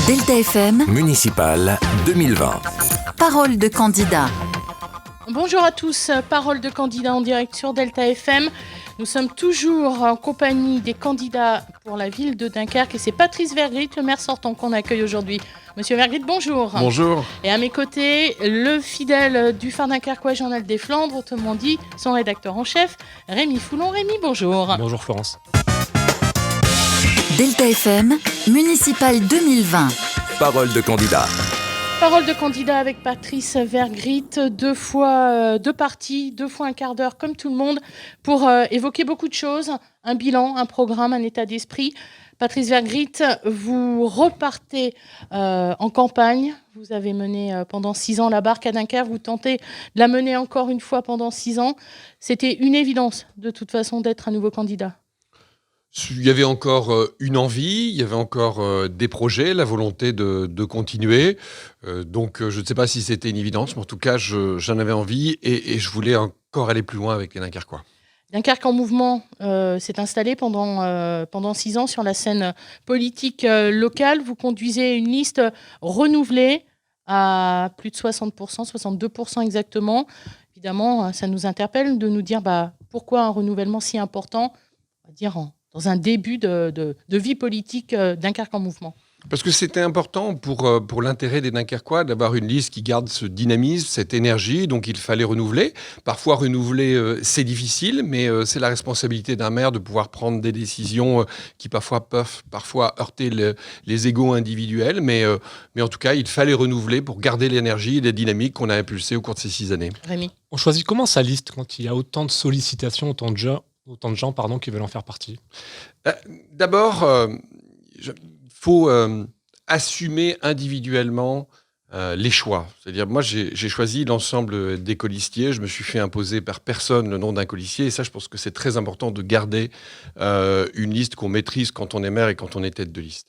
Delta FM, Municipal 2020. parole de candidat. Bonjour à tous, parole de candidat en direct sur Delta FM. Nous sommes toujours en compagnie des candidats pour la ville de Dunkerque et c'est Patrice Vergrit, le maire sortant qu'on accueille aujourd'hui. Monsieur Vergrit, bonjour. Bonjour. Et à mes côtés, le fidèle du Phare Dunkerquois Journal des Flandres, autrement dit son rédacteur en chef, Rémi Foulon. Rémi, bonjour. Bonjour Florence. Delta FM, Municipal 2020. Parole de candidat. Parole de candidat avec Patrice Vergrit, deux fois deux parties, 2 fois un quart d'heure comme tout le monde pour évoquer beaucoup de choses, un bilan, un programme, un état d'esprit. Patrice Vergrit, vous repartez en campagne, vous avez mené pendant 6 ans la barque à Dunkerque, vous tentez de la mener encore une fois pendant 6 ans. C'était une évidence de toute façon d'être un nouveau candidat. Il y avait encore une envie, il y avait encore des projets, la volonté de continuer. Donc je ne sais pas si c'était une évidence, mais en tout cas j'en avais envie et je voulais encore aller plus loin avec les Dunkerquois. Dunkerque en mouvement s'est installé pendant 6 ans sur la scène politique locale. Vous conduisez une liste renouvelée à plus de 60%, 62% exactement. Évidemment, ça nous interpelle de nous dire pourquoi un renouvellement si important, on va dire dans un début de vie politique Dunkerque en mouvement. Parce que c'était important pour l'intérêt des Dunkerquois d'avoir une liste qui garde ce dynamisme, cette énergie, donc il fallait renouveler. Parfois renouveler, c'est difficile, mais c'est la responsabilité d'un maire de pouvoir prendre des décisions qui parfois peuvent heurter les égos individuels, mais en tout cas, il fallait renouveler pour garder l'énergie et les dynamiques qu'on a impulsées au cours de ces 6 années. Rémi. On choisit comment sa liste quand il y a autant de sollicitations, autant de gens qui veulent en faire partie? D'abord, il faut assumer individuellement les choix. C'est-à-dire, moi, j'ai choisi l'ensemble des colistiers. Je me suis fait imposer par personne le nom d'un colistier. Et ça, je pense que c'est très important de garder une liste qu'on maîtrise quand on est maire et quand on est tête de liste.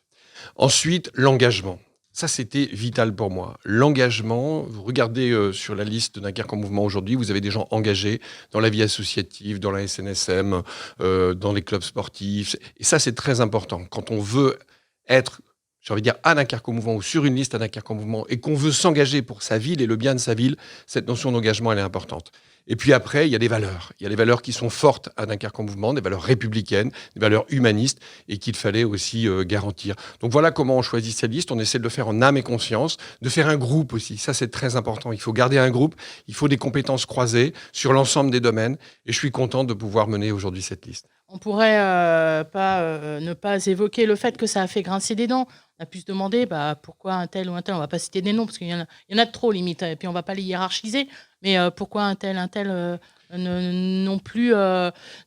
Ensuite, l'engagement. Ça, c'était vital pour moi. L'engagement, vous regardez sur la liste de Dunkerque en mouvement aujourd'hui, vous avez des gens engagés dans la vie associative, dans la SNSM, dans les clubs sportifs. Et ça, c'est très important. Quand on veut être, j'ai envie de dire, à Dunkerque en mouvement ou sur une liste à Dunkerque en mouvement et qu'on veut s'engager pour sa ville et le bien de sa ville, cette notion d'engagement, elle est importante. Et puis après, il y a des valeurs. Il y a des valeurs qui sont fortes à Dunkerque en mouvement, des valeurs républicaines, des valeurs humanistes et qu'il fallait aussi garantir. Donc voilà comment on choisit cette liste. On essaie de le faire en âme et conscience, de faire un groupe aussi. Ça, c'est très important. Il faut garder un groupe. Il faut des compétences croisées sur l'ensemble des domaines. Et je suis content de pouvoir mener aujourd'hui cette liste. On pourrait ne pas évoquer le fait que ça a fait grincer des dents. On a pu se demander pourquoi un tel ou un tel, on ne va pas citer des noms parce qu'il y en a de trop limite, et puis on ne va pas les hiérarchiser, mais pourquoi un tel ne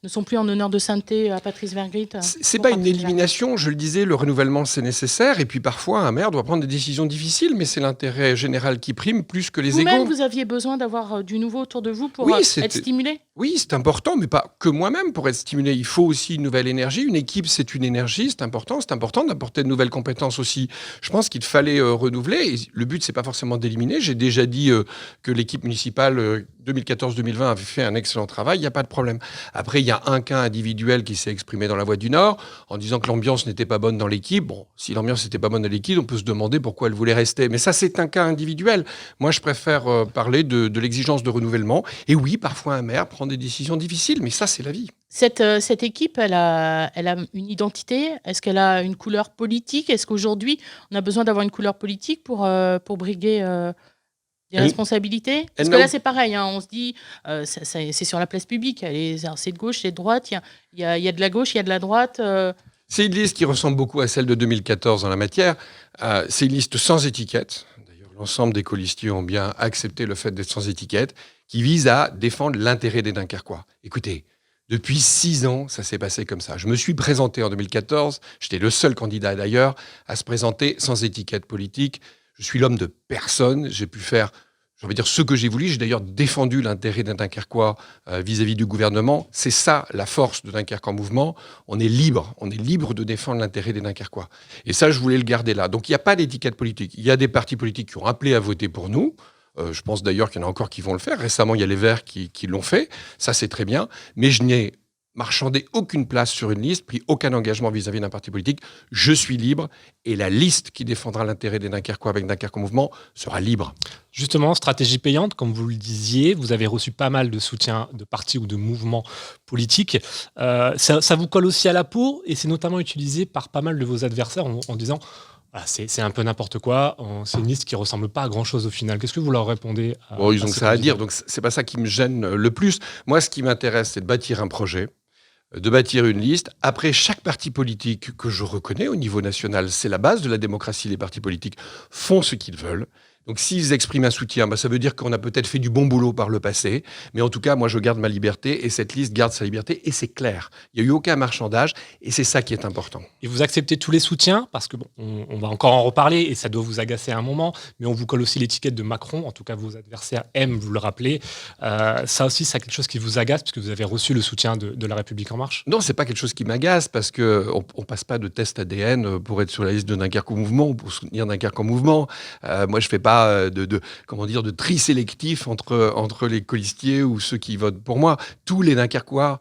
sont plus en honneur de sainteté à Patrice Vergrit. C'est pas une élimination, je le disais, le renouvellement c'est nécessaire, et puis parfois un maire doit prendre des décisions difficiles, mais c'est l'intérêt général qui prime plus que les égos. Vous-même, vous aviez besoin d'avoir du nouveau autour de vous pour être stimulé? Oui, c'est important, mais pas que moi-même pour être stimulé. Il faut aussi une nouvelle énergie. Une équipe, c'est une énergie, c'est important d'apporter de nouvelles compétences aussi. Je pense qu'il fallait renouveler, et le but, c'est pas forcément d'éliminer. J'ai déjà dit que l'équipe municipale 2014-2020 avait fait un excellent travail, il n'y a pas de problème. Après, il y a un cas individuel qui s'est exprimé dans La Voix du Nord en disant que l'ambiance n'était pas bonne dans l'équipe. Bon, si l'ambiance n'était pas bonne dans l'équipe, on peut se demander pourquoi elle voulait rester. Mais ça, c'est un cas individuel. Moi, je préfère parler de l'exigence de renouvellement. Et oui, parfois, un maire prend des décisions difficiles, mais ça, c'est la vie. Cette équipe, elle a une identité. Est-ce qu'elle a une couleur politique? Est-ce qu'aujourd'hui, on a besoin d'avoir une couleur politique pour briguer des responsabilités? Parce que là, c'est pareil. On se dit, c'est sur la place publique. C'est de gauche, c'est de droite. Il y a de la gauche, il y a de la droite. C'est une liste qui ressemble beaucoup à celle de 2014 en la matière. C'est une liste sans étiquette. D'ailleurs, l'ensemble des colistiers ont bien accepté le fait d'être sans étiquette, qui vise à défendre l'intérêt des Dunkerquois. Écoutez, depuis 6 ans, ça s'est passé comme ça. Je me suis présenté en 2014. J'étais le seul candidat d'ailleurs à se présenter sans étiquette politique. Je suis l'homme de personne. J'ai pu faire, j'ai envie de dire, ce que j'ai voulu. J'ai d'ailleurs défendu l'intérêt des Dunkerquois vis-à-vis du gouvernement. C'est ça la force de Dunkerque en mouvement. On est libre de défendre l'intérêt des Dunkerquois. Et ça, je voulais le garder là. Donc il n'y a pas d'étiquette politique. Il y a des partis politiques qui ont appelé à voter pour nous. Je pense d'ailleurs qu'il y en a encore qui vont le faire. Récemment, il y a les Verts qui l'ont fait. Ça, c'est très bien. Mais je n'ai marchandé aucune place sur une liste, pris aucun engagement vis-à-vis d'un parti politique. Je suis libre et la liste qui défendra l'intérêt des Dunkerquois avec Dunkerque en mouvement sera libre. Justement, stratégie payante, comme vous le disiez, vous avez reçu pas mal de soutien de partis ou de mouvements politiques. Ça vous colle aussi à la peau et c'est notamment utilisé par pas mal de vos adversaires en disant ah, c'est un peu n'importe quoi, c'est une liste qui ressemble pas à grand-chose au final. Qu'est-ce que vous leur répondez Ils ont ça à dire, donc c'est pas ça qui me gêne le plus. Moi, ce qui m'intéresse, c'est de bâtir un projet, de bâtir une liste. Après, chaque parti politique que je reconnais au niveau national, c'est la base de la démocratie, les partis politiques font ce qu'ils veulent. Donc s'ils expriment un soutien, ça veut dire qu'on a peut-être fait du bon boulot par le passé. Mais en tout cas, moi, je garde ma liberté et cette liste garde sa liberté. Et c'est clair. Il n'y a eu aucun marchandage et c'est ça qui est important. Et vous acceptez tous les soutiens parce que on va encore en reparler et ça doit vous agacer à un moment. Mais on vous colle aussi l'étiquette de Macron. En tout cas, vos adversaires aiment vous le rappeler. Ça aussi, c'est quelque chose qui vous agace puisque vous avez reçu le soutien de La République En Marche. Non, c'est pas quelque chose qui m'agace parce qu'on ne passe pas de test ADN pour être sur la liste de Dunkerque en mouvement ou pour soutenir Dunkerque en mouvement. Moi, je fais pas de tri sélectif entre les colistiers ou ceux qui votent pour moi. Tous les Dunkerquois,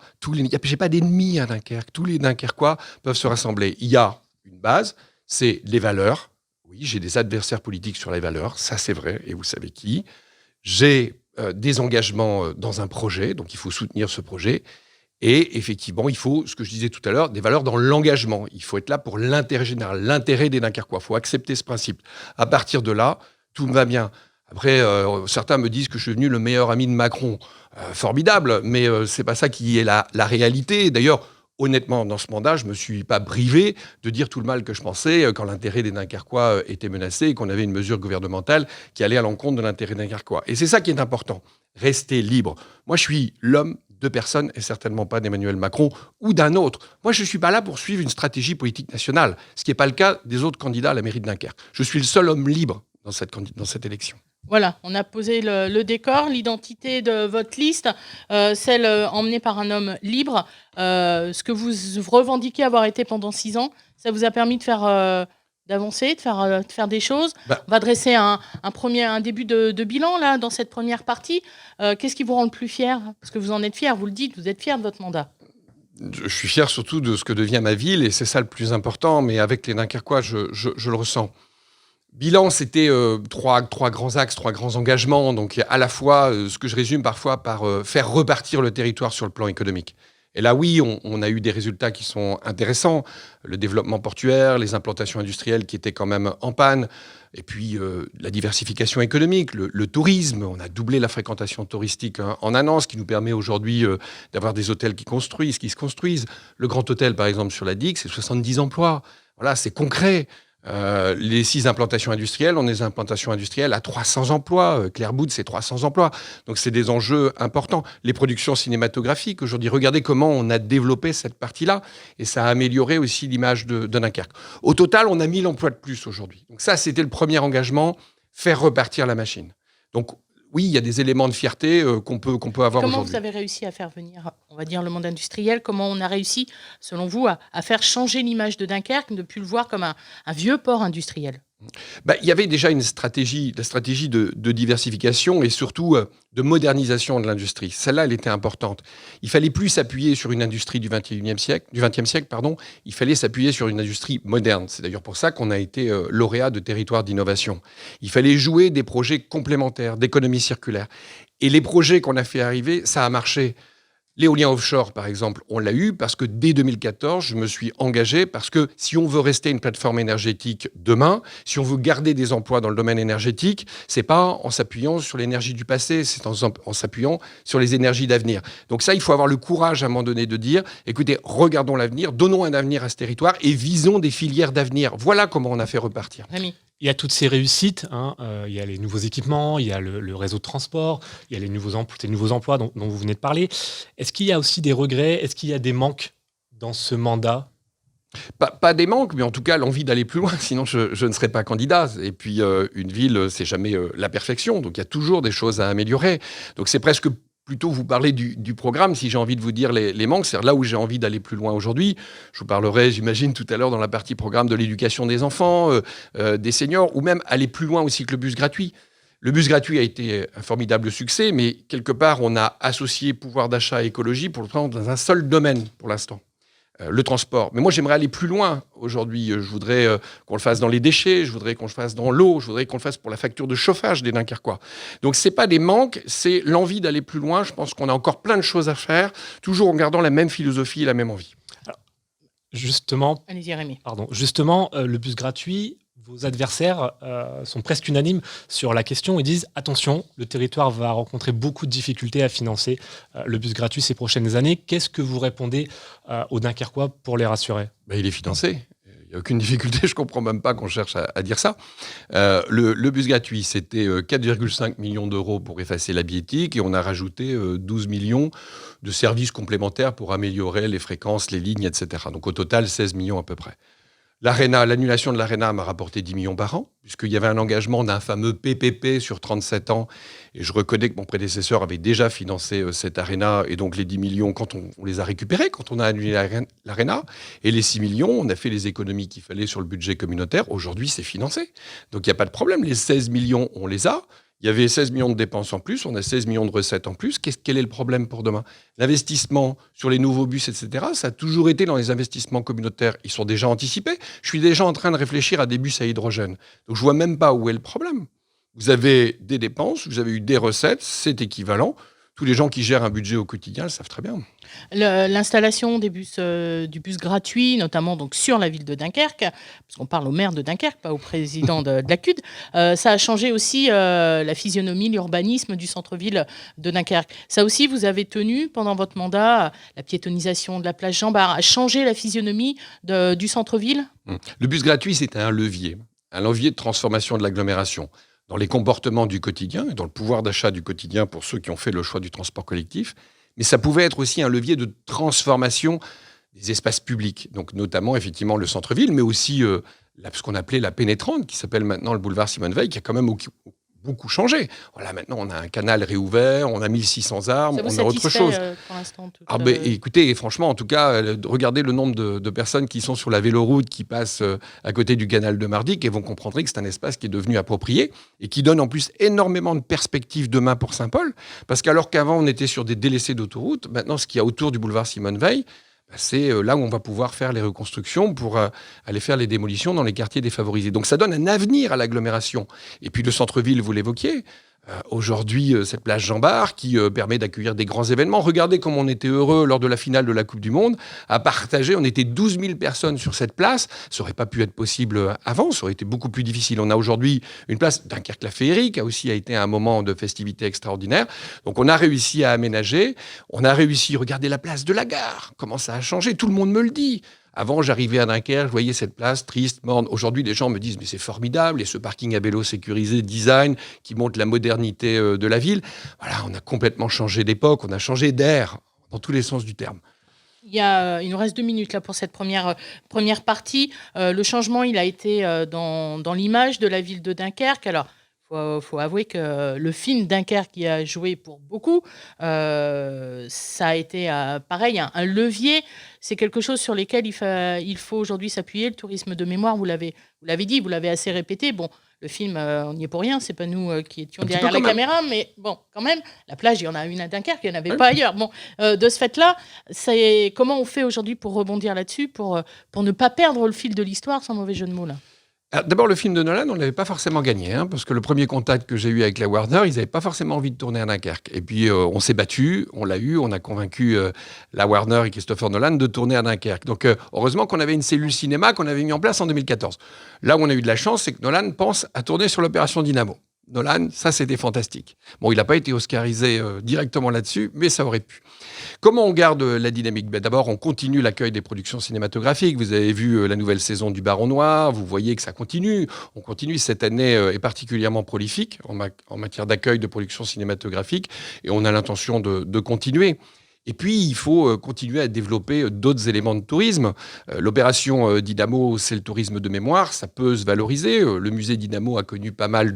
j'ai pas d'ennemis à Dunkerque, tous les Dunkerquois peuvent se rassembler. Il y a une base, c'est les valeurs. Oui, j'ai des adversaires politiques sur les valeurs, ça c'est vrai, et vous savez qui. J'ai des engagements dans un projet, donc il faut soutenir ce projet. Et effectivement, il faut, ce que je disais tout à l'heure, des valeurs dans l'engagement. Il faut être là pour l'intérêt général, l'intérêt des Dunkerquois. Il faut accepter ce principe. À partir de là, tout me va bien. Après, certains me disent que je suis devenu le meilleur ami de Macron. Formidable, mais c'est pas ça qui est la réalité. D'ailleurs, honnêtement, dans ce mandat, je me suis pas privé de dire tout le mal que je pensais quand l'intérêt des Dunkerquois était menacé et qu'on avait une mesure gouvernementale qui allait à l'encontre de l'intérêt des Dunkerquois. Et c'est ça qui est important. Rester libre. Moi, je suis l'homme de personne et certainement pas d'Emmanuel Macron ou d'un autre. Moi, je ne suis pas là pour suivre une stratégie politique nationale, ce qui n'est pas le cas des autres candidats à la mairie de Dunkerque. Je suis le seul homme libre dans cette élection. Voilà, on a posé le décor, l'identité de votre liste, celle emmenée par un homme libre. Ce que vous revendiquez avoir été pendant 6 ans, ça vous a permis de faire... d'avancer, de faire des choses. On va dresser un début de bilan là, dans cette première partie. Qu'est-ce qui vous rend le plus fier ? Parce que vous en êtes fier, vous le dites, vous êtes fier de votre mandat. Je suis fier surtout de ce que devient ma ville, et c'est ça le plus important, mais avec les Dunkerquois, je le ressens. Bilan, c'était 3 grands axes, 3 grands engagements, donc à la fois, ce que je résume parfois par faire repartir le territoire sur le plan économique. Et là, oui, on a eu des résultats qui sont intéressants. Le développement portuaire, les implantations industrielles qui étaient quand même en panne, et puis la diversification économique, le tourisme. On a doublé la fréquentation touristique en un an, ce qui nous permet aujourd'hui d'avoir des hôtels qui se construisent. Le Grand Hôtel, par exemple, sur la Digue, c'est 70 emplois. Voilà, c'est concret. Les 6 implantations industrielles, on a des implantations industrielles à 300 emplois. Claire Boud, c'est 300 emplois. Donc, c'est des enjeux importants. Les productions cinématographiques, aujourd'hui, regardez comment on a développé cette partie-là. Et ça a amélioré aussi l'image de Dunkerque. Au total, on a 1000 emplois de plus aujourd'hui. Donc ça, c'était le premier engagement, faire repartir la machine. Donc, oui, il y a des éléments de fierté qu'on peut avoir aujourd'hui. Comment vous avez réussi à faire venir, on va dire, le monde industriel ? Comment on a réussi, selon vous, à faire changer l'image de Dunkerque, de ne plus le voir comme un vieux port industriel ? Il y avait déjà la stratégie de diversification et surtout de modernisation de l'industrie. Celle-là, elle était importante. Il fallait plus s'appuyer sur une industrie du XXe siècle, il fallait s'appuyer sur une industrie moderne. C'est d'ailleurs pour ça qu'on a été lauréat de territoires d'innovation. Il fallait jouer des projets complémentaires, d'économie circulaire. Et les projets qu'on a fait arriver, ça a marché. L'éolien offshore, par exemple, on l'a eu parce que dès 2014, je me suis engagé parce que si on veut rester une plateforme énergétique demain, si on veut garder des emplois dans le domaine énergétique, c'est pas en s'appuyant sur l'énergie du passé, c'est en s'appuyant sur les énergies d'avenir. Donc ça, il faut avoir le courage à un moment donné de dire, écoutez, regardons l'avenir, donnons un avenir à ce territoire et visons des filières d'avenir. Voilà comment on a fait repartir. Rémi. Il y a toutes ces réussites, il y a les nouveaux équipements, il y a le réseau de transport, il y a les nouveaux emplois dont vous venez de parler. Est-ce qu'il y a aussi des regrets ? Est-ce qu'il y a des manques dans ce mandat ? Pas des manques, mais en tout cas l'envie d'aller plus loin, sinon je ne serais pas candidat. Et puis une ville, c'est jamais la perfection, donc il y a toujours des choses à améliorer. Donc c'est presque plutôt vous parler du programme, si j'ai envie de vous dire les manques, c'est là où j'ai envie d'aller plus loin aujourd'hui. Je vous parlerai, j'imagine, tout à l'heure dans la partie programme de l'éducation des enfants, des seniors, ou même aller plus loin aussi que le bus gratuit. Le bus gratuit a été un formidable succès, mais quelque part, on a associé pouvoir d'achat et écologie pour le prendre dans un seul domaine pour l'instant. Le transport. Mais moi, j'aimerais aller plus loin aujourd'hui. Je voudrais qu'on le fasse dans les déchets, je voudrais qu'on le fasse dans l'eau, je voudrais qu'on le fasse pour la facture de chauffage des Dunkerquois. Donc, ce n'est pas des manques, c'est l'envie d'aller plus loin. Je pense qu'on a encore plein de choses à faire, toujours en gardant la même philosophie et la même envie. Justement, Allez-y, Rémi. le bus gratuit, vos adversaires sont presque unanimes sur la question et disent « Attention, le territoire va rencontrer beaucoup de difficultés à financer le bus gratuit ces prochaines années ». Qu'est-ce que vous répondez aux Dunkerquois pour les rassurer ? Il est financé. Il n'y a aucune difficulté. Je ne comprends même pas qu'on cherche à dire ça. Le bus gratuit, c'était 4,5 millions d'euros pour effacer la billettique et on a rajouté 12 millions de services complémentaires pour améliorer les fréquences, les lignes, etc. Donc au total, 16 millions à peu près. L'annulation de l'Arena m'a rapporté 10 millions par an, puisqu'il y avait un engagement d'un fameux PPP sur 37 ans. Et je reconnais que mon prédécesseur avait déjà financé cette Arena. Et donc les 10 millions, quand on les a récupérés, quand on a annulé l'Arena, et les 6 millions, on a fait les économies qu'il fallait sur le budget communautaire. Aujourd'hui, c'est financé. Donc il n'y a pas de problème. Les 16 millions, on les a. Il y avait 16 millions de dépenses en plus, on a 16 millions de recettes en plus. Quel est le problème pour demain ? L'investissement sur les nouveaux bus, etc., ça a toujours été dans les investissements communautaires. Ils sont déjà anticipés. Je suis déjà en train de réfléchir à des bus à hydrogène. Donc je ne vois même pas où est le problème. Vous avez des dépenses, vous avez eu des recettes, c'est équivalent. Tous les gens qui gèrent un budget au quotidien le savent très bien. L'installation du bus gratuit, notamment donc sur la ville de Dunkerque, parce qu'on parle au maire de Dunkerque, pas au président de la CUD, ça a changé aussi la physionomie, l'urbanisme du centre-ville de Dunkerque. Ça aussi, vous avez tenu pendant votre mandat, la piétonisation de la place Jean-Bart, à changer la physionomie du centre-ville ? Le bus gratuit, c'est un levier de transformation de l'agglomération dans les comportements du quotidien et dans le pouvoir d'achat du quotidien pour ceux qui ont fait le choix du transport collectif. Mais ça pouvait être aussi un levier de transformation des espaces publics, donc notamment effectivement le centre-ville, mais aussi ce qu'on appelait la pénétrante, qui s'appelle maintenant le boulevard Simone Veil, qui a quand même beaucoup changé. Voilà, maintenant, on a un canal réouvert, on a 1600 arbres, on a autre chose. Pour l'instant, écoutez, franchement, en tout cas, regardez le nombre de personnes qui sont sur la véloroute, qui passent à côté du canal de Mardic, et vous comprendrez que c'est un espace qui est devenu approprié et qui donne en plus énormément de perspectives demain pour Saint-Paul. Parce qu'alors qu'avant, on était sur des délaissés d'autoroute, maintenant, ce qu'il y a autour du boulevard Simone Veil, c'est là où on va pouvoir faire les reconstructions pour aller faire les démolitions dans les quartiers défavorisés. Donc ça donne un avenir à l'agglomération. Et puis le centre-ville, vous l'évoquiez, aujourd'hui, cette place Jean-Bart qui permet d'accueillir des grands événements. Regardez comme on était heureux lors de la finale de la Coupe du Monde à partager. On était 12 000 personnes sur cette place. Ça n'aurait pas pu être possible avant. Ça aurait été beaucoup plus difficile. On a aujourd'hui une place, Dunkerque-la Féerie, qui a aussi été un moment de festivité extraordinaire. Donc on a réussi à aménager. On a réussi, regardez la place de la gare. Comment ça a changé ? Tout le monde me le dit. Avant, j'arrivais à Dunkerque, je voyais cette place triste, morne. Aujourd'hui, les gens me disent « mais c'est formidable » et ce parking à vélo sécurisé, design, qui montre la modernité de la ville. Voilà, on a complètement changé d'époque, on a changé d'air, dans tous les sens du terme. Il nous reste 2 minutes là, pour cette première partie. Le changement, il a été dans l'image de la ville de Dunkerque. Alors, faut avouer que le film Dunkerque qui a joué pour beaucoup, ça a été pareil, un levier. C'est quelque chose sur lequel il faut aujourd'hui s'appuyer. Le tourisme de mémoire, vous l'avez dit, vous l'avez assez répété. Bon, le film, on n'y est pour rien. C'est pas nous qui étions derrière la caméra, mais bon, quand même, la plage, il y en a une à Dunkerque, il n'y en avait pas ailleurs. Bon, de ce fait-là, comment on fait aujourd'hui pour rebondir là-dessus, pour ne pas perdre le fil de l'histoire, sans mauvais jeu de mots là? D'abord, le film de Nolan, on ne l'avait pas forcément gagné, parce que le premier contact que j'ai eu avec la Warner, ils n'avaient pas forcément envie de tourner à Dunkerque. Et puis, on s'est battu, on l'a eu, on a convaincu la Warner et Christopher Nolan de tourner à Dunkerque. Donc, heureusement qu'on avait une cellule cinéma qu'on avait mis en place en 2014. Là où on a eu de la chance, c'est que Nolan pense à tourner sur l'opération Dynamo. Nolan, ça, c'était fantastique. Bon, il n'a pas été oscarisé directement là-dessus, mais ça aurait pu. Comment on garde la dynamique ? D'abord, on continue l'accueil des productions cinématographiques. Vous avez vu la nouvelle saison du Baron Noir. Vous voyez que ça continue. On continue. Cette année est particulièrement prolifique en matière d'accueil de productions cinématographiques. Et on a l'intention de continuer. Et puis, il faut continuer à développer d'autres éléments de tourisme. L'opération Dynamo, c'est le tourisme de mémoire. Ça peut se valoriser. Le musée Dynamo a connu pas mal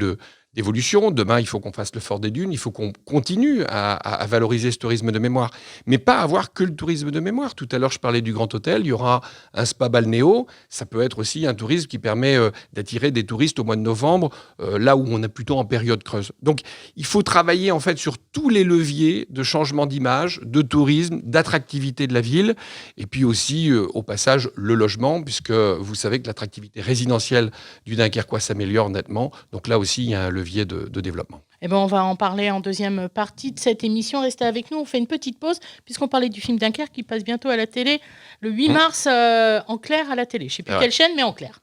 d'évolution. Demain, il faut qu'on fasse le Fort des Dunes, il faut qu'on continue à valoriser ce tourisme de mémoire. Mais pas avoir que le tourisme de mémoire. Tout à l'heure, je parlais du Grand Hôtel, il y aura un spa balnéo. Ça peut être aussi un tourisme qui permet d'attirer des touristes au mois de novembre, là où on est plutôt en période creuse. Donc, il faut travailler en fait sur tous les leviers de changement d'image, de tourisme, d'attractivité de la ville, et puis aussi, au passage, le logement, puisque vous savez que l'attractivité résidentielle du Dunkerquois s'améliore nettement. Donc là aussi, il y a un levier de développement. Eh ben, on va en parler en deuxième partie de cette émission. Restez avec nous, on fait une petite pause, puisqu'on parlait du film Dunkerque qui passe bientôt à la télé, le 8 mars, en clair à la télé. Je ne sais plus quelle chaîne, mais en clair.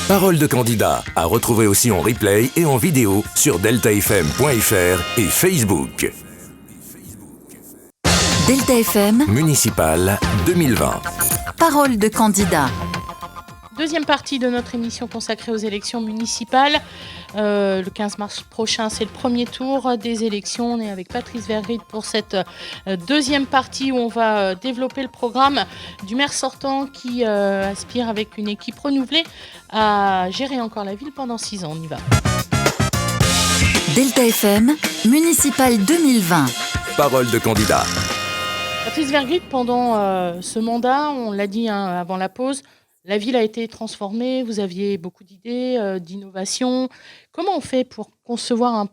Parole de candidat à retrouver aussi en replay et en vidéo sur deltafm.fr et Facebook. Delta FM, Municipal 2020. parole de candidat. Deuxième partie de notre émission consacrée aux élections municipales. Le 15 mars prochain, c'est le premier tour des élections. On est avec Patrice Vergrit pour cette deuxième partie où on va développer le programme du maire sortant qui aspire avec une équipe renouvelée à gérer encore la ville pendant 6 ans. On y va. Delta FM, municipal 2020. Parole de candidat. Patrice Vergrit, pendant ce mandat, on l'a dit avant la pause, la ville a été transformée, vous aviez beaucoup d'idées, d'innovations. Comment on fait pour concevoir un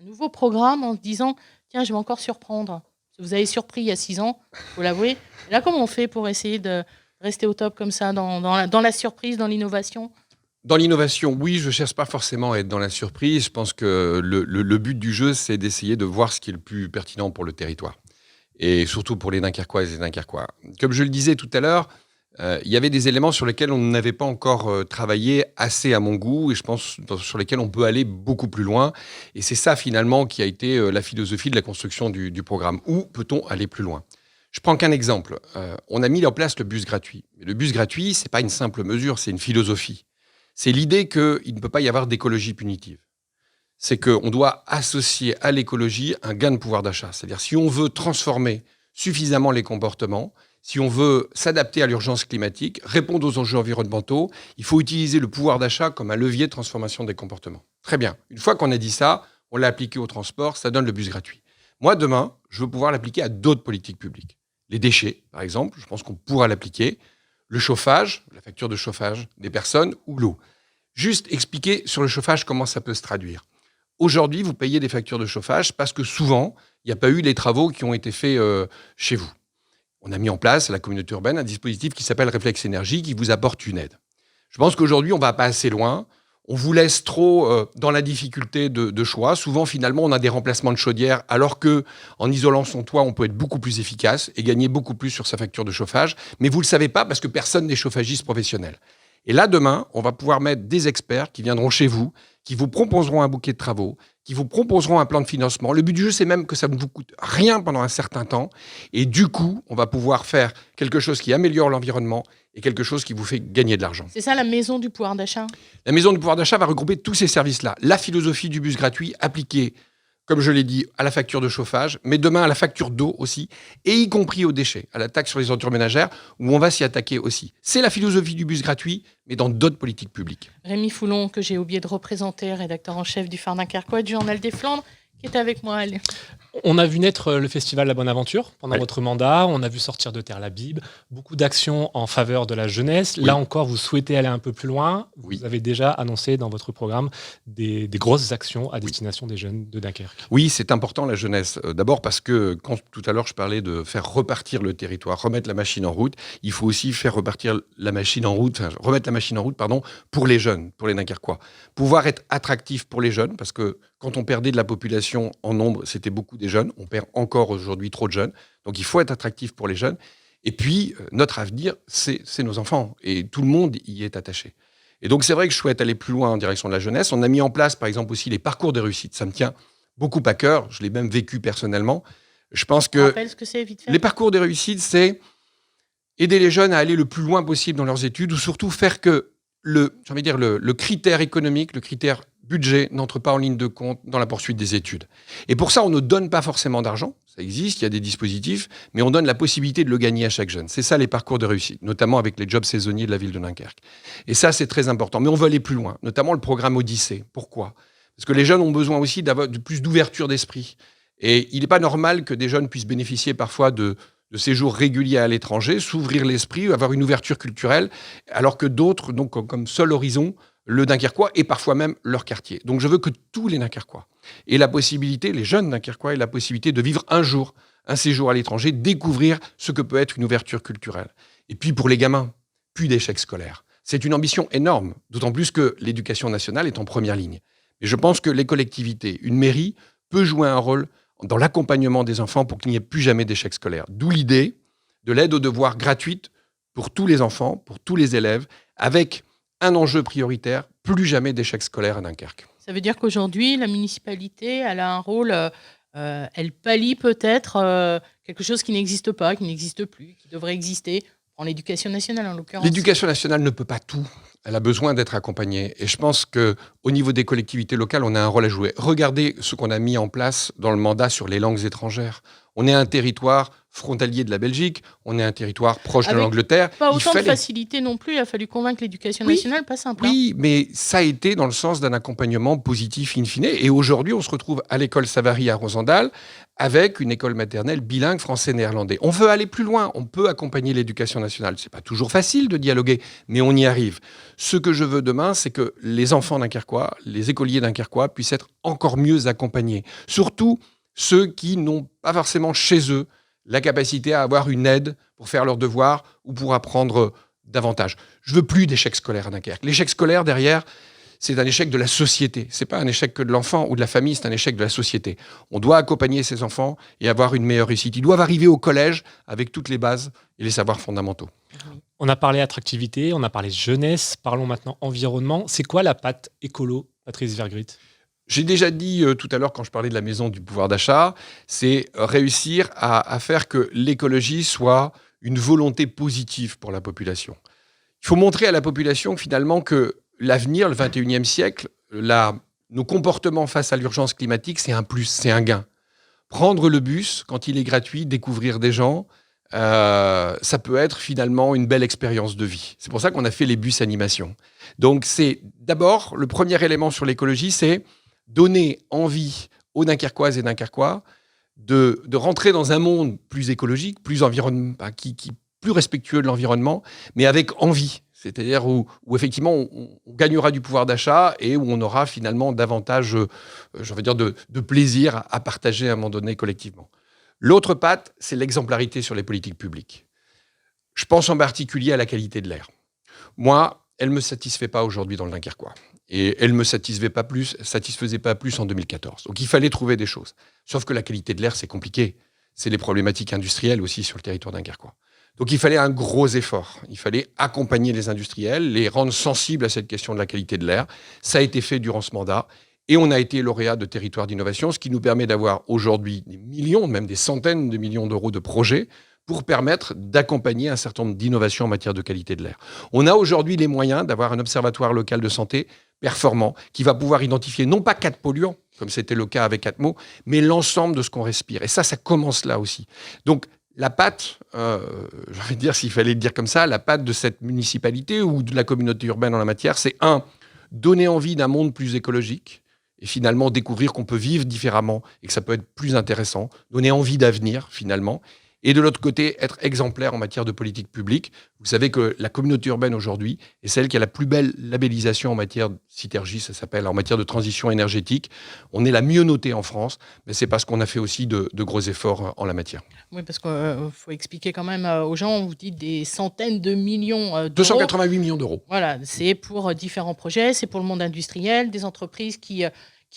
nouveau programme, en se disant « Tiens, je vais encore surprendre ». Vous avez surpris il y a 6 ans, il faut l'avouer. Et là, comment on fait pour essayer de rester au top comme ça, dans la surprise, dans l'innovation ? Dans l'innovation, oui, je ne cherche pas forcément à être dans la surprise. Je pense que le but du jeu, c'est d'essayer de voir ce qui est le plus pertinent pour le territoire. Et surtout pour les Dunkerquoises et les Dunkerquois. Comme je le disais tout à l'heure, il y avait des éléments sur lesquels on n'avait pas encore travaillé assez à mon goût et je pense sur lesquels on peut aller beaucoup plus loin. Et c'est ça finalement qui a été la philosophie de la construction du programme. Où peut-on aller plus loin ? Je prends qu'un exemple. On a mis en place le bus gratuit. Mais le bus gratuit, ce n'est pas une simple mesure, c'est une philosophie. C'est l'idée qu'il ne peut pas y avoir d'écologie punitive. C'est qu'on doit associer à l'écologie un gain de pouvoir d'achat. C'est-à-dire si on veut transformer suffisamment les comportements, si on veut s'adapter à l'urgence climatique, répondre aux enjeux environnementaux, il faut utiliser le pouvoir d'achat comme un levier de transformation des comportements. Très bien. Une fois qu'on a dit ça, on l'a appliqué au transport, ça donne le bus gratuit. Moi, demain, je veux pouvoir l'appliquer à d'autres politiques publiques. Les déchets, par exemple, je pense qu'on pourra l'appliquer. Le chauffage, la facture de chauffage des personnes ou l'eau. Juste expliquer sur le chauffage comment ça peut se traduire. Aujourd'hui, vous payez des factures de chauffage parce que souvent, il n'y a pas eu les travaux qui ont été faits chez vous. On a mis en place à la communauté urbaine un dispositif qui s'appelle Réflexe Énergie qui vous apporte une aide. Je pense qu'aujourd'hui, on ne va pas assez loin. On vous laisse trop dans la difficulté de choix. Souvent, finalement, on a des remplacements de chaudière alors qu'en isolant son toit, on peut être beaucoup plus efficace et gagner beaucoup plus sur sa facture de chauffage. Mais vous ne le savez pas parce que personne n'est chauffagiste professionnel. Et là, demain, on va pouvoir mettre des experts qui viendront chez vous, qui vous proposeront un bouquet de travaux, qui vous proposeront un plan de financement. Le but du jeu, c'est même que ça ne vous coûte rien pendant un certain temps. Et du coup, on va pouvoir faire quelque chose qui améliore l'environnement et quelque chose qui vous fait gagner de l'argent. C'est ça la maison du pouvoir d'achat ? La maison du pouvoir d'achat va regrouper tous ces services-là. La philosophie du bus gratuit appliquée, comme je l'ai dit, à la facture de chauffage, mais demain à la facture d'eau aussi, et y compris aux déchets, à la taxe sur les ordures ménagères, où on va s'y attaquer aussi. C'est la philosophie du bus gratuit, mais dans d'autres politiques publiques. Rémi Foulon, que j'ai oublié de représenter, rédacteur en chef du Phare Dunkerquois, du Journal des Flandres, qui est avec moi. Allez. On a vu naître le festival La Bonne Aventure pendant Oui. votre mandat. On a vu sortir de terre la Bible. Beaucoup d'actions en faveur de la jeunesse. Oui. Là encore, vous souhaitez aller un peu plus loin. Oui. Vous avez déjà annoncé dans votre programme des grosses actions à destination des jeunes de Dunkerque. Oui, c'est important la jeunesse. D'abord parce que quand tout à l'heure je parlais de faire repartir le territoire, remettre la machine en route, il faut aussi faire repartir la machine en route, remettre la machine en route, pour les jeunes, pour les Dunkerquois. Pouvoir être attractif pour les jeunes, parce que quand on perdait de la population en nombre, c'était beaucoup des jeunes. On perd encore aujourd'hui trop de jeunes. Donc il faut être attractif pour les jeunes. Et puis, notre avenir, c'est nos enfants. Et tout le monde y est attaché. Et donc, c'est vrai que je souhaite aller plus loin en direction de la jeunesse. On a mis en place, par exemple, aussi les parcours de réussite. Ça me tient beaucoup à cœur. Je l'ai même vécu personnellement. Je pense que Rappelle ce que c'est, vite fait. les parcours de réussite, c'est aider les jeunes à aller le plus loin possible dans leurs études ou surtout faire que le critère économique, le critère budget n'entre pas en ligne de compte dans la poursuite des études. Et pour ça, on ne donne pas forcément d'argent. Ça existe, il y a des dispositifs, mais on donne la possibilité de le gagner à chaque jeune. C'est ça les parcours de réussite, notamment avec les jobs saisonniers de la ville de Dunkerque. Et ça, c'est très important. Mais on veut aller plus loin, notamment le programme Odyssée. Pourquoi ? Parce que les jeunes ont besoin aussi d'avoir plus d'ouverture d'esprit. Et il n'est pas normal que des jeunes puissent bénéficier parfois de séjours réguliers à l'étranger, s'ouvrir l'esprit, avoir une ouverture culturelle, alors que d'autres, donc comme seul horizon, le Dunkerquois et parfois même leur quartier. Donc je veux que tous les Dunkerquois aient la possibilité, les jeunes Dunkerquois aient la possibilité de vivre un jour, un séjour à l'étranger, découvrir ce que peut être une ouverture culturelle. Et puis pour les gamins, plus d'échecs scolaires. C'est une ambition énorme, d'autant plus que l'éducation nationale est en première ligne. Et je pense que les collectivités, une mairie, peut jouer un rôle dans l'accompagnement des enfants pour qu'il n'y ait plus jamais d'échecs scolaires. D'où l'idée de l'aide aux devoirs gratuite pour tous les enfants, pour tous les élèves, avec un enjeu prioritaire, plus jamais d'échecs scolaires à Dunkerque. Ça veut dire qu'aujourd'hui, la municipalité, elle a un rôle, elle pallie peut-être quelque chose qui n'existe pas, qui n'existe plus, qui devrait exister, en l'éducation nationale en l'occurrence. L'éducation nationale ne peut pas tout. Elle a besoin d'être accompagnée. Et je pense qu'au niveau des collectivités locales, on a un rôle à jouer. Regardez ce qu'on a mis en place dans le mandat sur les langues étrangères. On est un territoire frontalier de la Belgique, on est un territoire proche de l'Angleterre. Pas autant de facilité non plus, il a fallu convaincre l'éducation nationale, pas simple. Oui, mais ça a été dans le sens d'un accompagnement positif in fine. Et aujourd'hui, on se retrouve à l'école Savary à Rosendal avec une école maternelle bilingue français-néerlandais. On veut aller plus loin, on peut accompagner l'éducation nationale. C'est pas toujours facile de dialoguer, mais on y arrive. Ce que je veux demain, c'est que les enfants dunkerquois, les écoliers dunkerquois puissent être encore mieux accompagnés. Surtout ceux qui n'ont pas forcément chez eux la capacité à avoir une aide pour faire leurs devoirs ou pour apprendre davantage. Je veux plus d'échecs scolaires à Dunkerque. L'échec scolaire, derrière, c'est un échec de la société. C'est pas un échec que de l'enfant ou de la famille, c'est un échec de la société. On doit accompagner ces enfants et avoir une meilleure réussite. Ils doivent arriver au collège avec toutes les bases et les savoirs fondamentaux. On a parlé attractivité, on a parlé jeunesse, parlons maintenant environnement. C'est quoi la patte écolo, Patrice Vergrit ? J'ai déjà dit tout à l'heure, quand je parlais de la maison du pouvoir d'achat, c'est réussir à faire que l'écologie soit une volonté positive pour la population. Il faut montrer à la population finalement que l'avenir, le 21e siècle, nos comportements face à l'urgence climatique, c'est un plus, c'est un gain. Prendre le bus, quand il est gratuit, découvrir des gens, ça peut être finalement une belle expérience de vie. C'est pour ça qu'on a fait les bus animation. Donc c'est d'abord, le premier élément sur l'écologie, c'est donner envie aux Dunkerquoises et Dunkerquois de rentrer dans un monde plus écologique, plus plus respectueux de l'environnement, mais avec envie. C'est-à-dire où effectivement, on gagnera du pouvoir d'achat et où on aura finalement davantage, de plaisir à partager à un moment donné collectivement. L'autre patte, c'est l'exemplarité sur les politiques publiques. Je pense en particulier à la qualité de l'air. Moi, elle ne me satisfait pas aujourd'hui dans le Dunkerquois. Et elle ne me satisfaisait pas plus en 2014. Donc il fallait trouver des choses. Sauf que la qualité de l'air, c'est compliqué. C'est les problématiques industrielles aussi sur le territoire dunkerquois. Donc il fallait un gros effort. Il fallait accompagner les industriels, les rendre sensibles à cette question de la qualité de l'air. Ça a été fait durant ce mandat. Et on a été lauréat de territoire d'innovation, ce qui nous permet d'avoir aujourd'hui des millions, même des centaines de millions d'euros de projets pour permettre d'accompagner un certain nombre d'innovations en matière de qualité de l'air. On a aujourd'hui les moyens d'avoir un observatoire local de santé performant qui va pouvoir identifier non pas 4 polluants, comme c'était le cas avec Atmo, mais l'ensemble de ce qu'on respire. Et ça commence là aussi. Donc, la patte, j'ai envie de dire, s'il fallait le dire comme ça, la patte de cette municipalité ou de la communauté urbaine en la matière, c'est donner envie d'un monde plus écologique et finalement découvrir qu'on peut vivre différemment et que ça peut être plus intéressant, donner envie d'avenir finalement. Et de l'autre côté, être exemplaire en matière de politique publique. Vous savez que la communauté urbaine aujourd'hui est celle qui a la plus belle labellisation en matière de Citergie, ça s'appelle, en matière de transition énergétique. On est la mieux notée en France, mais c'est parce qu'on a fait aussi de gros efforts en la matière. Oui, parce qu'il faut expliquer quand même aux gens, vous dites des centaines de millions d'euros. 288 millions d'euros. Voilà, c'est pour différents projets, c'est pour le monde industriel, des entreprises qui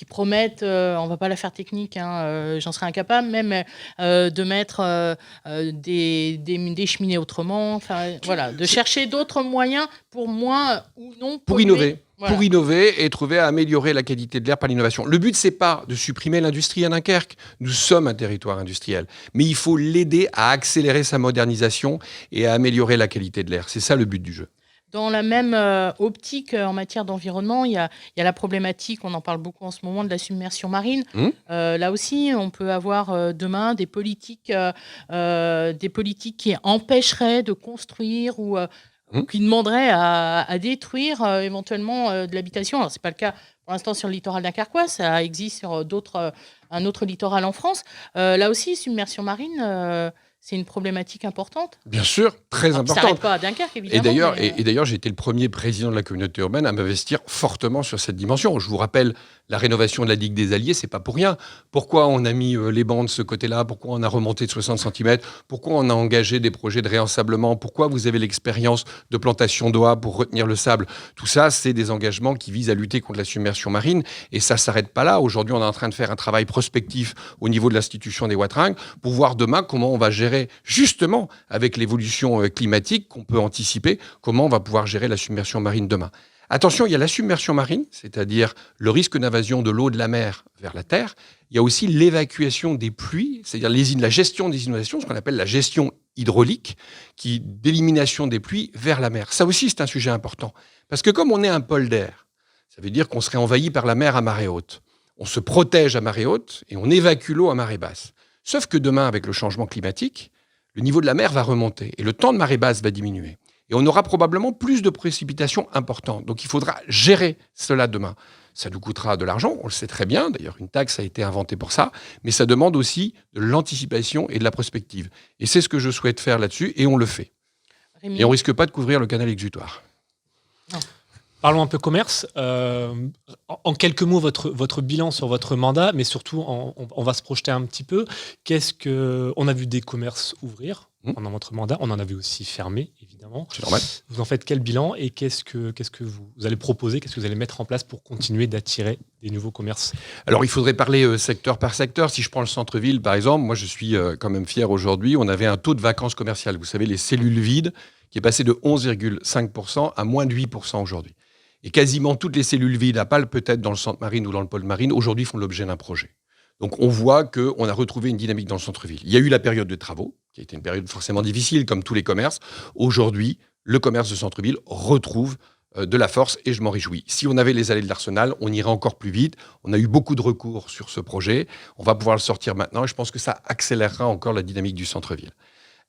promettent, on ne va pas la faire technique, j'en serais incapable, même de mettre des cheminées autrement, voilà, de chercher d'autres moyens pour moins ou non pour polluer. Innover. Voilà. Pour innover et trouver à améliorer la qualité de l'air par l'innovation. Le but, c'est pas de supprimer l'industrie à Dunkerque. Nous sommes un territoire industriel. Mais il faut l'aider à accélérer sa modernisation et à améliorer la qualité de l'air. C'est ça le but du jeu. Dans la même optique en matière d'environnement, il y a la problématique, on en parle beaucoup en ce moment, de la submersion marine. Là aussi, on peut avoir demain des politiques qui empêcheraient de construire ou qui demanderaient à détruire éventuellement de l'habitation. Alors, ce n'est pas le cas pour l'instant sur le littoral dunkerquois, ça existe sur un autre littoral en France. Là aussi, submersion marine, c'est une problématique importante. Bien sûr, très importante. Ça s'arrête pas à Dunkerque, évidemment. Et d'ailleurs, j'ai été le premier président de la communauté urbaine à m'investir fortement sur cette dimension. Je vous rappelle, la rénovation de la digue des Alliés, c'est pas pour rien. Pourquoi on a mis les bancs de ce côté-là? Pourquoi on a remonté de 60 cm? Pourquoi on a engagé des projets de réensablement? Pourquoi vous avez l'expérience de plantation d'oie pour retenir le sable? Tout ça, c'est des engagements qui visent à lutter contre la submersion marine. Et ça s'arrête pas là. Aujourd'hui, on est en train de faire un travail prospectif au niveau de l'institution des Watringues pour voir demain comment on va gérer, justement, avec l'évolution climatique qu'on peut anticiper, comment on va pouvoir gérer la submersion marine demain. Attention, il y a la submersion marine, c'est-à-dire le risque d'invasion de l'eau de la mer vers la terre. Il y a aussi l'évacuation des pluies, c'est-à-dire la gestion des inondations, ce qu'on appelle la gestion hydraulique, d'élimination des pluies vers la mer. Ça aussi, c'est un sujet important. Parce que comme on est un pôle d'air, ça veut dire qu'on serait envahi par la mer à marée haute. On se protège à marée haute et on évacue l'eau à marée basse. Sauf que demain, avec le changement climatique, le niveau de la mer va remonter et le temps de marée basse va diminuer. Et on aura probablement plus de précipitations importantes. Donc il faudra gérer cela demain. Ça nous coûtera de l'argent, on le sait très bien. D'ailleurs, une taxe a été inventée pour ça. Mais ça demande aussi de l'anticipation et de la prospective. Et c'est ce que je souhaite faire là-dessus et on le fait. Rémi. Et on ne risque pas de couvrir le canal exutoire. Non. Parlons un peu commerce. En quelques mots, votre bilan sur votre mandat, mais surtout, on va se projeter un petit peu. On a vu des commerces ouvrir pendant votre mandat. On en a vu aussi fermer, évidemment. C'est normal. Vous en faites quel bilan et qu'est-ce que vous allez proposer, qu'est-ce que vous allez mettre en place pour continuer d'attirer des nouveaux commerces? Alors, il faudrait parler secteur par secteur. Si je prends le centre-ville, par exemple, moi, je suis quand même fier aujourd'hui. On avait un taux de vacances commerciales. Vous savez, les cellules vides, qui est passé de 11,5% à moins de 8% aujourd'hui. Et quasiment toutes les cellules vides, à Pâle, peut-être dans le centre marine ou dans le pôle marine, aujourd'hui font l'objet d'un projet. Donc on voit qu'on a retrouvé une dynamique dans le centre-ville. Il y a eu la période de travaux, qui a été une période forcément difficile, comme tous les commerces. Aujourd'hui, le commerce de centre-ville retrouve de la force et je m'en réjouis. Si on avait les allées de l'Arsenal, on irait encore plus vite. On a eu beaucoup de recours sur ce projet. On va pouvoir le sortir maintenant et je pense que ça accélérera encore la dynamique du centre-ville.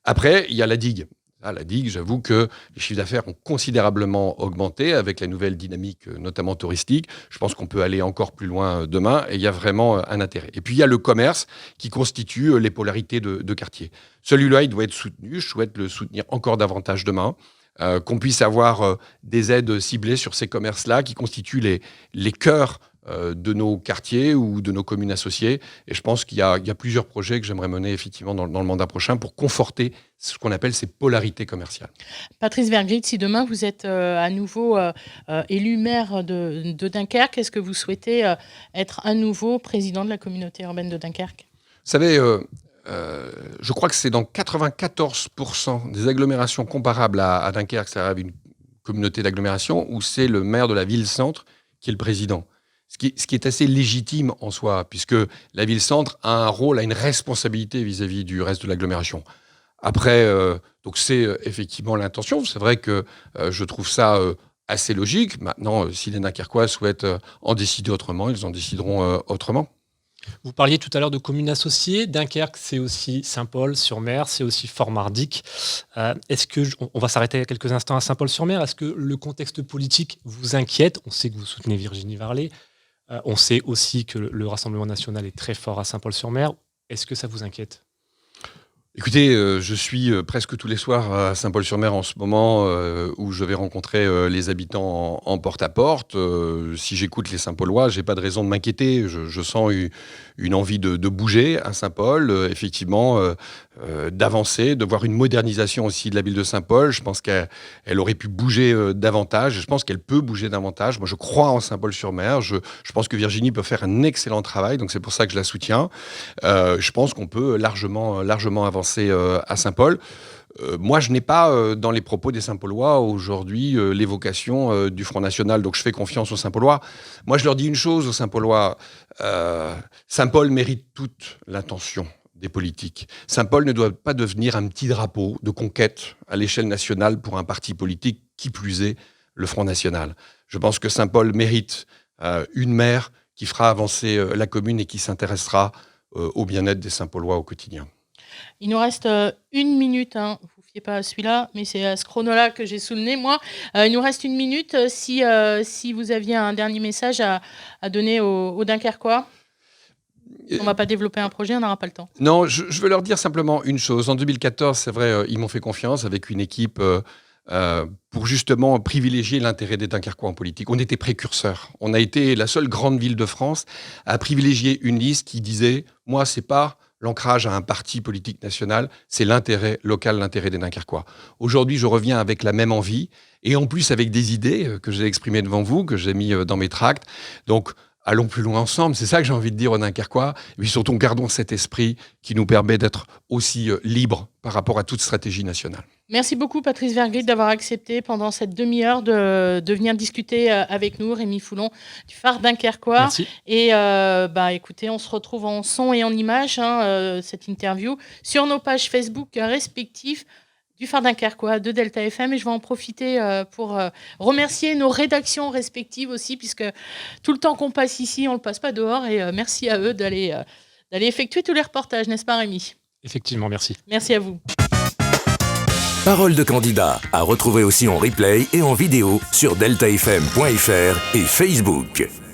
Après, il y a la digue. La digue, j'avoue que les chiffres d'affaires ont considérablement augmenté avec la nouvelle dynamique, notamment touristique. Je pense qu'on peut aller encore plus loin demain et il y a vraiment un intérêt. Et puis, il y a le commerce qui constitue les polarités de quartier. Celui-là, il doit être soutenu. Je souhaite le soutenir encore davantage demain. Qu'on puisse avoir des aides ciblées sur ces commerces-là qui constituent les cœurs de nos quartiers ou de nos communes associées. Et je pense qu'il y a plusieurs projets que j'aimerais mener effectivement dans le mandat prochain pour conforter ce qu'on appelle ces polarités commerciales. Patrice Vergrit, si demain vous êtes à nouveau élu maire de Dunkerque, est-ce que vous souhaitez être à nouveau président de la communauté urbaine de Dunkerque? Vous savez, je crois que c'est dans 94% des agglomérations comparables à Dunkerque, ça arrive une communauté d'agglomération, où c'est le maire de la ville-centre qui est le président. Ce qui est assez légitime en soi, puisque la ville-centre a un rôle, a une responsabilité vis-à-vis du reste de l'agglomération. Après, donc c'est effectivement l'intention. C'est vrai que je trouve ça assez logique. Maintenant, si les Dunkerquois souhaitent en décider autrement, ils en décideront autrement. Vous parliez tout à l'heure de communes associées. Dunkerque, c'est aussi Saint-Paul-sur-Mer, c'est aussi Fort-Mardic. On va s'arrêter quelques instants à Saint-Paul-sur-Mer. Est-ce que le contexte politique vous inquiète? On sait que vous soutenez Virginie Varlet. On sait aussi que le Rassemblement national est très fort à Saint-Paul-sur-Mer. Est-ce que ça vous inquiète? Écoutez, je suis presque tous les soirs à Saint-Paul-sur-Mer en ce moment où je vais rencontrer les habitants en porte-à-porte. Si j'écoute les Saint-Paulois, j'ai pas de raison de m'inquiéter. Je sens une envie de bouger à Saint-Paul, effectivement, d'avancer, de voir une modernisation aussi de la ville de Saint-Paul. Je pense qu'elle aurait pu bouger davantage. Je pense qu'elle peut bouger davantage. Moi, je crois en Saint-Paul-sur-Mer. Je pense que Virginie peut faire un excellent travail, donc c'est pour ça que je la soutiens. Je pense qu'on peut largement avancer à Saint-Paul. Moi, je n'ai pas, dans les propos des Saint-Paulois, aujourd'hui, l'évocation du Front National, donc je fais confiance aux Saint-Paulois. Moi, je leur dis une chose aux Saint-Paulois, Saint-Paul mérite toute l'attention des politiques. Saint-Paul ne doit pas devenir un petit drapeau de conquête à l'échelle nationale pour un parti politique qui plus est le Front National. Je pense que Saint-Paul mérite une maire qui fera avancer la commune et qui s'intéressera au bien-être des Saint-Paulois au quotidien. Il nous reste 1 minute, hein. Vous ne fiez pas à celui-là, mais c'est à ce chrono-là que j'ai sous le nez, moi. Il nous reste 1 minute. Si vous aviez un dernier message à donner aux Dunkerquois, on ne va pas développer un projet, on n'aura pas le temps. Non, je veux leur dire simplement une chose. En 2014, c'est vrai, ils m'ont fait confiance avec une équipe pour justement privilégier l'intérêt des Dunkerquois en politique. On était précurseurs. On a été la seule grande ville de France à privilégier une liste qui disait « Moi, c'est pas l'ancrage à un parti politique national, c'est l'intérêt local, l'intérêt des Dunkerquois. » Aujourd'hui, je reviens avec la même envie et en plus avec des idées que j'ai exprimées devant vous, que j'ai mis dans mes tracts. Donc, allons plus loin ensemble, c'est ça que j'ai envie de dire aux Dunkerquois. Et puis surtout, gardons cet esprit qui nous permet d'être aussi libres par rapport à toute stratégie nationale. Merci beaucoup, Patrice Vergrit, d'avoir accepté pendant cette demi-heure de venir discuter avec nous, Rémi Foulon, du Phare Dunkerquois. Merci. Et écoutez, on se retrouve en son et en image, cette interview, sur nos pages Facebook respectives du Phare Dunkerquois, de Delta FM. Et je vais en profiter pour remercier nos rédactions respectives aussi, puisque tout le temps qu'on passe ici, on ne le passe pas dehors. Et merci à eux d'aller effectuer tous les reportages, n'est-ce pas, Rémi ? Effectivement, merci. Merci à vous. Parole de candidat à retrouver aussi en replay et en vidéo sur deltafm.fr et Facebook.